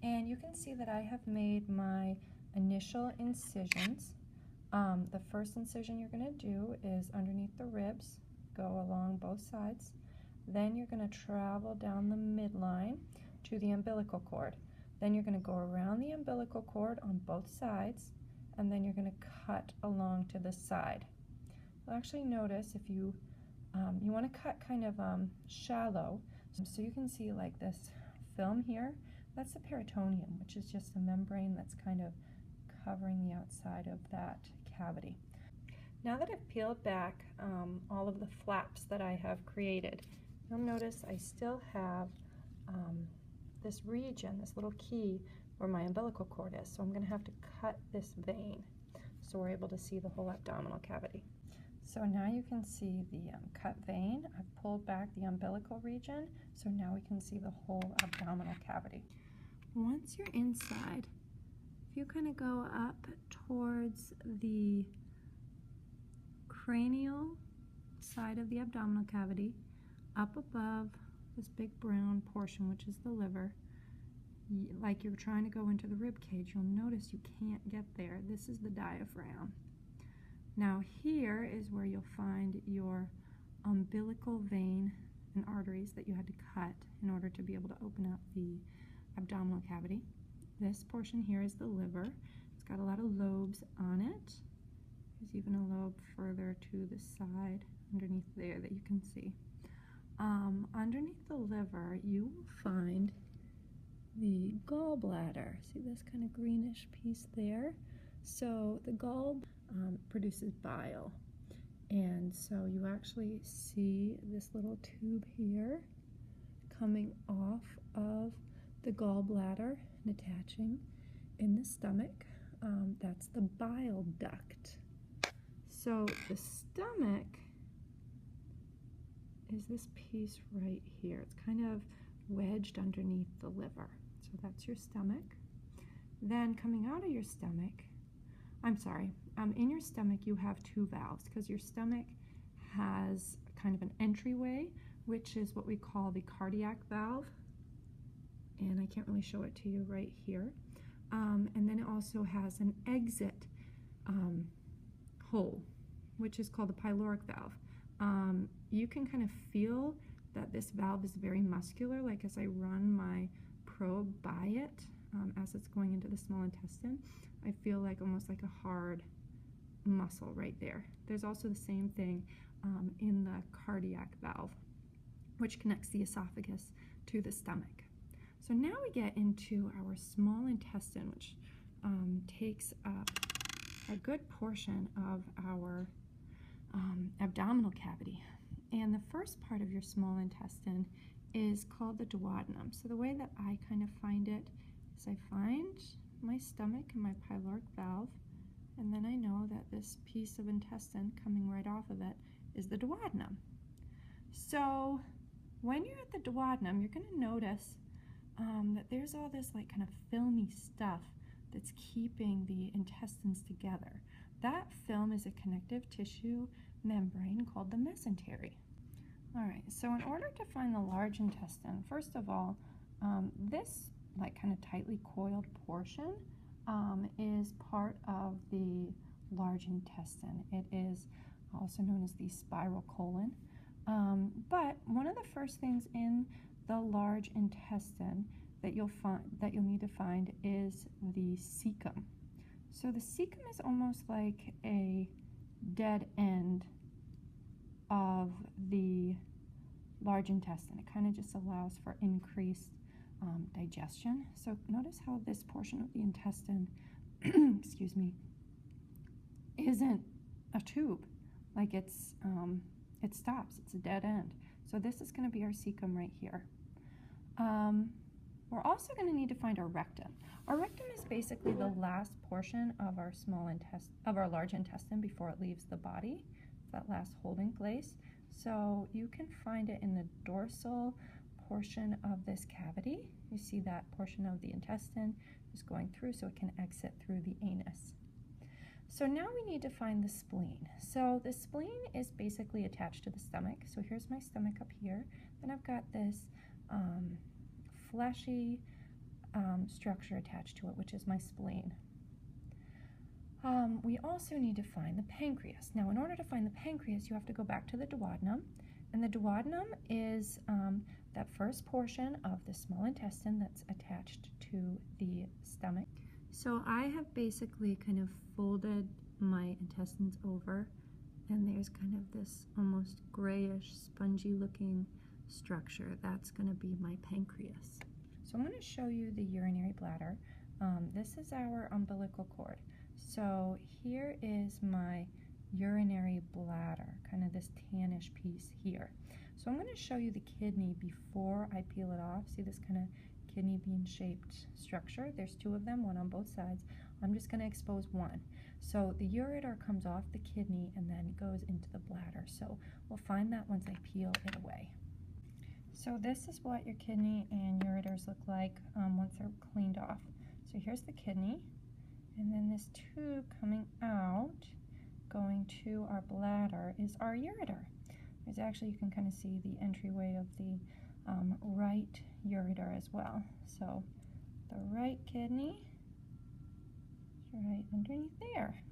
And you can see that I have made my initial incisions. The first incision you're going to do is underneath the ribs, go along both sides. Then you're going to travel down the midline to the umbilical cord. Then you're going to go around the umbilical cord on both sides, and then you're going to cut along to the side. You'll actually notice if you want to cut kind of shallow, so you can see like this film here. That's the peritoneum, which is just a membrane that's kind of covering the outside of that cavity. Now that I've peeled back all of the flaps that I have created, you'll notice I still have this region, this little key where my umbilical cord is. So I'm going to have to cut this vein so we're able to see the whole abdominal cavity. So now you can see the cut vein. I've pulled back the umbilical region, so now we can see the whole abdominal cavity. Once you're inside, if you kind of go up towards the cranial side of the abdominal cavity, up above this big brown portion, which is the liver, like you're trying to go into the rib cage, you'll notice you can't get there. This is the diaphragm. Now here is where you'll find your umbilical vein and arteries that you had to cut in order to be able to open up the abdominal cavity. This portion here is the liver. It's got a lot of lobes on it. There's even a lobe further to the side underneath there that you can see. Underneath the liver, you will find the gallbladder. See this kind of greenish piece there? So the gall produces bile. And so you actually see this little tube here coming off of the gallbladder and attaching in the stomach. That's the bile duct. So the stomach is this piece right here. It's kind of wedged underneath the liver. So that's your stomach. Then coming out of your stomach, in your stomach you have two valves because your stomach has kind of an entryway, which is what we call the cardiac valve. And I can't really show it to you right here. And then it also has an exit hole, which is called the pyloric valve. You can kind of feel that this valve is very muscular, like as I run my probe by it, as it's going into the small intestine, I feel like almost like a hard muscle right there. There's also the same thing in the cardiac valve, which connects the esophagus to the stomach. So now we get into our small intestine, which takes up a good portion of our abdominal cavity. And the first part of your small intestine is called the duodenum. So the way that I kind of find it is I find my stomach and my pyloric valve, and then I know that this piece of intestine coming right off of it is the duodenum. So when you're at the duodenum, you're going to notice that there's all this like kind of filmy stuff that's keeping the intestines together. That film is a connective tissue membrane called the mesentery. All right, so in order to find the large intestine, first of all, this like kind of tightly coiled portion is part of the large intestine. It is also known as the spiral colon. But one of the first things in the large intestine that you'll need to find is the cecum. So the cecum is almost like a dead end of the large intestine. It kind of just allows for increased digestion. So notice how this portion of the intestine, excuse me, isn't a tube. Like it stops. It's a dead end. So this is going to be our cecum right here. We're also going to need to find our rectum. Our rectum is basically the last portion of our large intestine before it leaves the body. It's that last holding place. So you can find it in the dorsal portion of this cavity. You see that portion of the intestine is going through so it can exit through the anus. So now we need to find the spleen. So the spleen is basically attached to the stomach. So here's my stomach up here. Then I've got this fleshy structure attached to it, which is my spleen. We also need to find the pancreas. Now, in order to find the pancreas, you have to go back to the duodenum, and the duodenum is that first portion of the small intestine that's attached to the stomach. So I have basically kind of folded my intestines over, and there's kind of this almost grayish, spongy looking structure. That's going to be my pancreas. So I'm going to show you the urinary bladder. This is our umbilical cord. So here is my urinary bladder, kind of this tannish piece here. So I'm going to show you the kidney before I peel it off. See this kind of kidney bean shaped structure? There's two of them, one on both sides. I'm just going to expose one. So the ureter comes off the kidney and then goes into the bladder. So we'll find that once I peel it away. So this is what your kidney and ureters look like once they're cleaned off. So here's the kidney, and then this tube coming out, going to our bladder, is our ureter. There's actually, you can kind of see the entryway of the right ureter as well. So the right kidney is right underneath there.